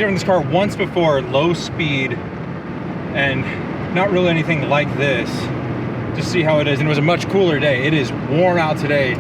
driven this car once before, low speed, and not really anything like this, to see how it is. And it was a much cooler day. It is warm out today.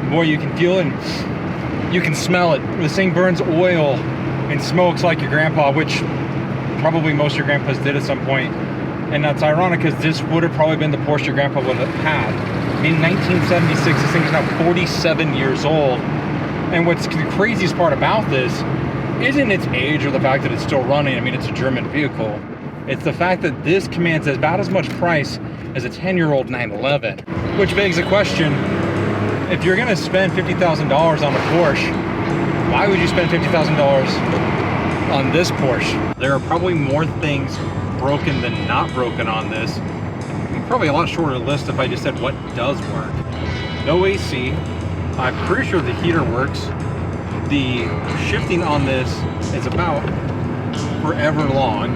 Boy, you can feel it, and you can smell it. This thing burns oil and smokes like your grandpa, which probably most of your grandpas did at some point. And that's ironic because this would have probably been the Porsche your grandpa would have had. In 1976, this thing is now 47 years old. And what's the craziest part about this isn't its age or the fact that it's still running. I mean, it's a German vehicle. It's the fact that this commands about as much price as a 10-year-old 911. Which begs the question, if you're gonna spend $50,000 on a Porsche, why would you spend $50,000 on this Porsche? There are probably more things broken than not broken on this. Probably a lot shorter list if I just said what does work. No AC. I'm pretty sure the heater works. The shifting on this is about forever long.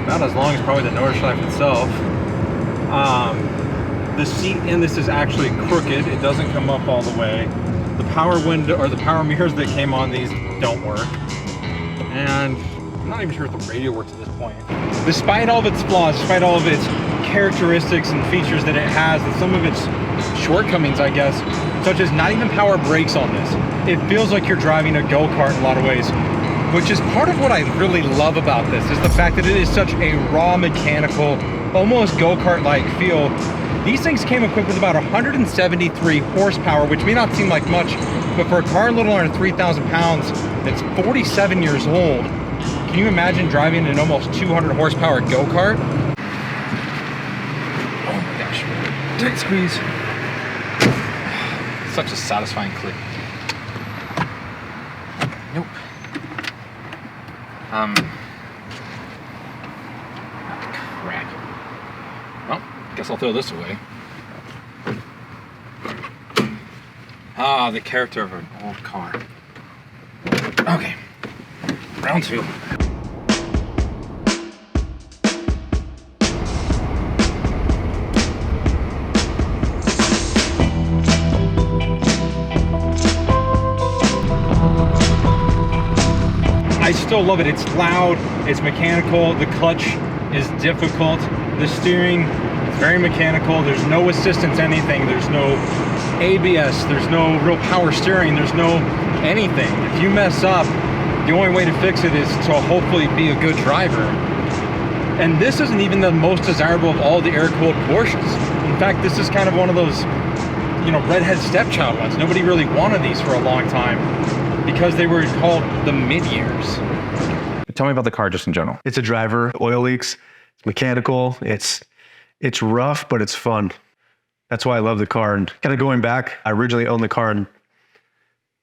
About as long as probably the Nordschleife itself. The seat in this is actually crooked. It doesn't come up all the way. The power window or the power mirrors that came on these don't work. And I'm not even sure if the radio works at this point. Despite all of its flaws, despite all of its characteristics and features that it has, and some of its shortcomings, I guess, such as not even power brakes on this. It feels like you're driving a go-kart in a lot of ways, which is part of what I really love about this, is the fact that it is such a raw mechanical, almost go-kart-like feel. These things came equipped with about 173 horsepower, which may not seem like much, but for a car a little under 3,000 pounds that's 47 years old, can you imagine driving an almost 200 horsepower go-kart? Oh my gosh, tight squeeze. Such a satisfying click. Nope. Crap. Well, guess I'll throw this away. Ah, the character of an old car. Okay, round two. I still love it. It's loud, it's mechanical, the clutch is difficult, the steering is very mechanical, there's no assistance anything, there's no ABS, there's no real power steering, there's no anything. If you mess up, the only way to fix it is to hopefully be a good driver. And this isn't even the most desirable of all the air-cooled Porsches. In fact, this is kind of one of those, you know, redhead stepchild ones. Nobody really wanted these for a long time, because they were called the mid-years. Tell me about the car just in general. It's a driver, oil leaks, it's mechanical, it's rough, but it's fun. That's why I love the car. And kind of going back, I originally owned the car in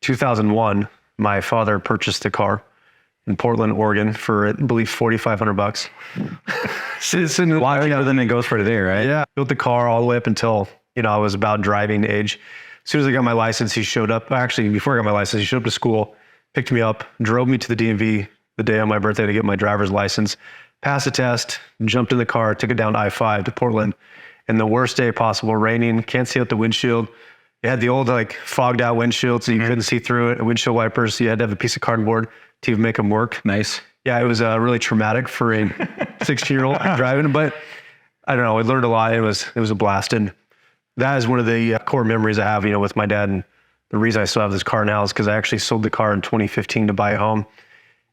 2001. My father purchased the car in Portland, Oregon for, I believe, $4,500. It's a lot cheaper than it goes for today, right? Yeah. Built the car all the way up until, you know, I was about driving age. As soon as I got my license, he showed up. Actually, before I got my license, he showed up to school, picked me up, drove me to the DMV the day on my birthday to get my driver's license, passed the test, jumped in the car, took it down I-5 to Portland. And the worst day possible, raining, can't see out the windshield. It had the old like fogged out windshield, so you couldn't see through it, windshield wipers, so you had to have a piece of cardboard to even make them work. Nice. Yeah, it was really traumatic for a 16-year-old driving, but I don't know, I learned a lot. It was a blast. And that is one of the core memories I have, you know, with my dad. And the reason I still have this car now is because I actually sold the car in 2015 to buy a home.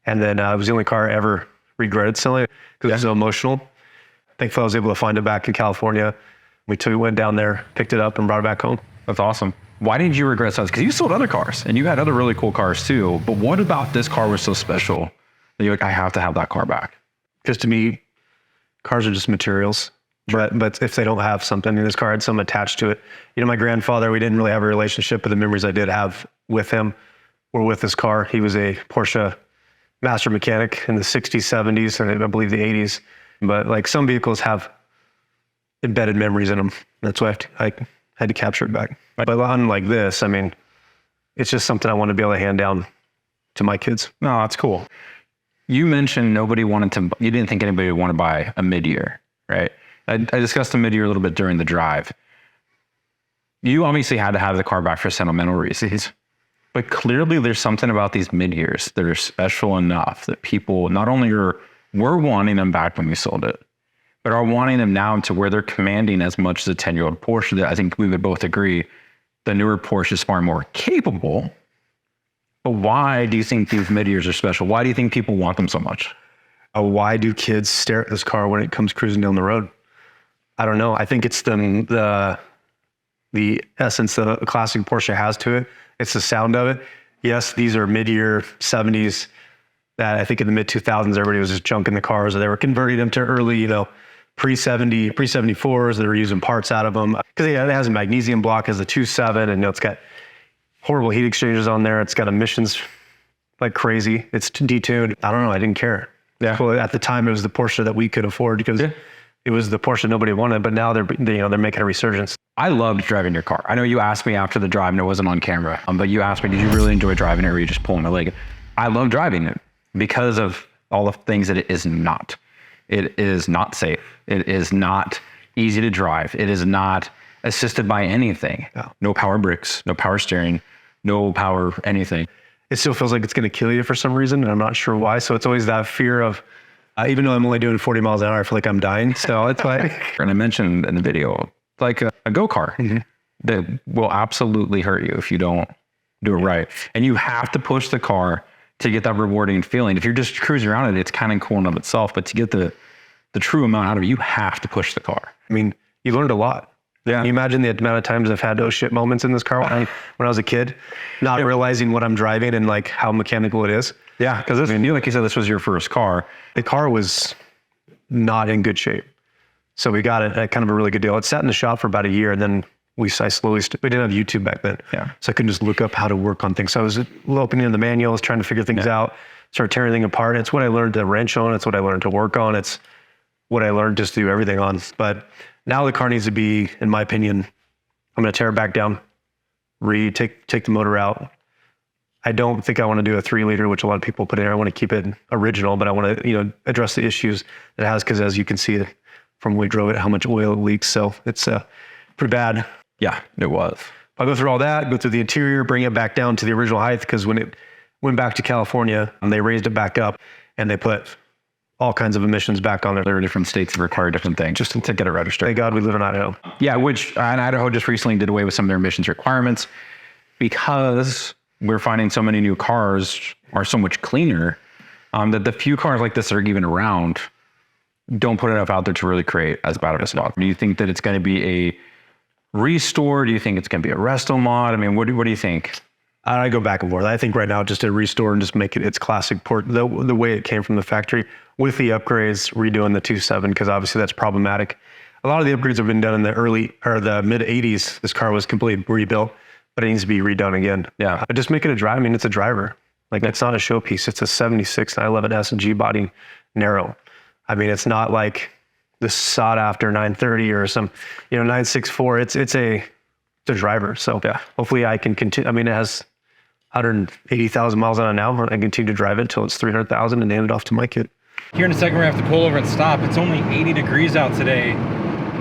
And then it was the only car I ever regretted selling because it was so emotional. Thankfully, I was able to find it back in California. We went down there, picked it up, and brought it back home. That's awesome. Why did you regret selling? Because you sold other cars, and you had other really cool cars too. But what about this car was so special that you're like, I have to have that car back? Because to me, cars are just materials. But if they don't have something, and this car had something attached to it. You know, my grandfather, we didn't really have a relationship, but the memories I did have with him were with this car. He was a Porsche master mechanic in the 60s, 70s, and I believe the 80s. But like some vehicles have embedded memories in them. That's why I had to capture it back. But unlike this, I mean, it's just something I want to be able to hand down to my kids. No, that's cool. You mentioned you didn't think anybody would want to buy a mid-year, right? I discussed the mid-year a little bit during the drive. You obviously had to have the car back for sentimental reasons. But clearly there's something about these mid-years that are special enough that people not only were wanting them back when we sold it, but are wanting them now to where they're commanding as much as a 10-year-old Porsche that I think we would both agree the newer Porsche is far more capable. But why do you think these mid-years are special? Why do you think people want them so much? Why do kids stare at this car when it comes cruising down the road? I don't know. I think it's the essence that a classic Porsche has to it. It's the sound of it. Yes, these are mid-year 70s that I think in the mid-2000s, everybody was just junking the cars, or they were converting them to early, pre-74s. They were using parts out of them. Because it has a magnesium block, has a 2.7, and it's got horrible heat exchangers on there. It's got emissions like crazy. It's detuned. I don't know. I didn't care. Yeah. Well, at the time, it was the Porsche that we could afford because it was the Porsche nobody wanted. But now they're making a resurgence. I loved driving your car. I know you asked me after the drive, and it wasn't on camera, but you asked me, did you really enjoy driving it, or were you just pulling my leg? I love driving it because of all the things that it is not. It is not safe. It is not easy to drive. It is not assisted by anything. No power brakes, no power steering, no power anything. It still feels like it's going to kill you for some reason, and I'm not sure why. So it's always that fear of, even though I'm only doing 40 miles an hour, I feel like I'm dying. So it's like, and I mentioned in the video, like a go-kart that will absolutely hurt you if you don't do it right. And you have to push the car to get that rewarding feeling. If you're just cruising around it, it's kind of cool in of itself, but to get the true amount out of it, you have to push the car. I mean, you learned a lot. Yeah. Can you imagine the amount of times I've had those shit moments in this car when I was a kid, not realizing what I'm driving and like how mechanical it is. Yeah, because like you said, this was your first car. The car was not in good shape. So we got it at kind of a really good deal. It sat in the shop for about a year, and then we didn't have YouTube back then. Yeah. So I couldn't just look up how to work on things. So I was opening in the manuals, trying to figure things out, start tearing everything apart. It's what I learned to wrench on. It's what I learned to work on. It's what I learned just to do everything on. But now the car needs to be, in my opinion, I'm going to tear it back down, take the motor out. I don't think I want to do a 3-liter, which a lot of people put in there. I want to keep it original, but I want to, address the issues it has, because as you can see from when we drove it, how much oil it leaks. So it's pretty bad. Yeah, it was. I'll go through all that, go through the interior, bring it back down to the original height, because when it went back to California, they raised it back up, and they put all kinds of emissions back on there. There are different states that require different things just to get it registered. Thank God we live in Idaho. Yeah, which and Idaho just recently did away with some of their emissions requirements because we're finding so many new cars are so much cleaner that the few cars like this that are even around don't put enough out there to really create as bad of a spot. Do you think that it's going to be a restore? Do you think it's going to be a resto mod? I mean, what do you think? I go back and forth. I think right now just to restore and just make it its classic port, the way it came from the factory, with the upgrades, redoing the 2.7, because obviously that's problematic. A lot of the upgrades have been done in the mid 80s. This car was completely rebuilt, but it needs to be redone again. Yeah. But just make it a drive. I mean, it's a driver. Like, it's not a showpiece. It's a 76 911 S&G body narrow. I mean, it's not like the sought after 930 or some, 964. It's a driver. So hopefully I can continue. I mean, it has 180,000 miles on it now. I can continue to drive it until it's 300,000 and hand it off to my kid. Here in a second, we're gonna have to pull over and stop. It's only 80 degrees out today,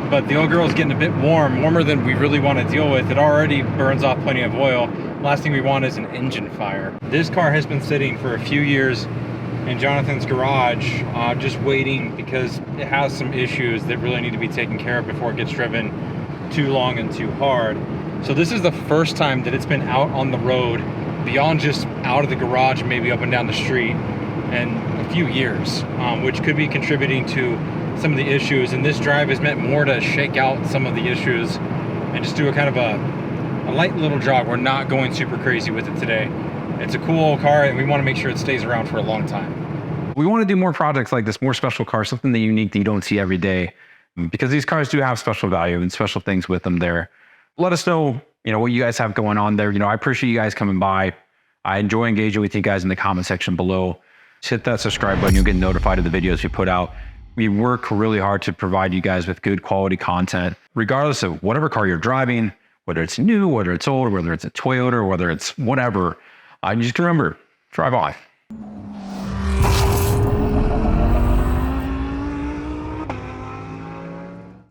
but the old girl is getting a bit warmer than we really want to deal with. It already burns off plenty of oil. Last thing we want is an engine fire. This car has been sitting for a few years in Johnathan's garage, just waiting because it has some issues that really need to be taken care of before it gets driven too long and too hard. So this is the first time that it's been out on the road, beyond just out of the garage, maybe up and down the street, in a few years, which could be contributing to some of the issues. And this drive is meant more to shake out some of the issues and just do a kind of a light little jog. We're not going super crazy with it today. It's a cool old car, and we want to make sure it stays around for a long time. We want to do more projects like this, more special cars, something that unique that you don't see every day, because these cars do have special value and special things with them there. Let us know, what you guys have going on there. I appreciate you guys coming by. I enjoy engaging with you guys in the comment section below. Just hit that subscribe button. You'll get notified of the videos we put out. We work really hard to provide you guys with good quality content, regardless of whatever car you're driving, whether it's new, whether it's old, whether it's a Toyota, or whether it's whatever. Just remember, drive on.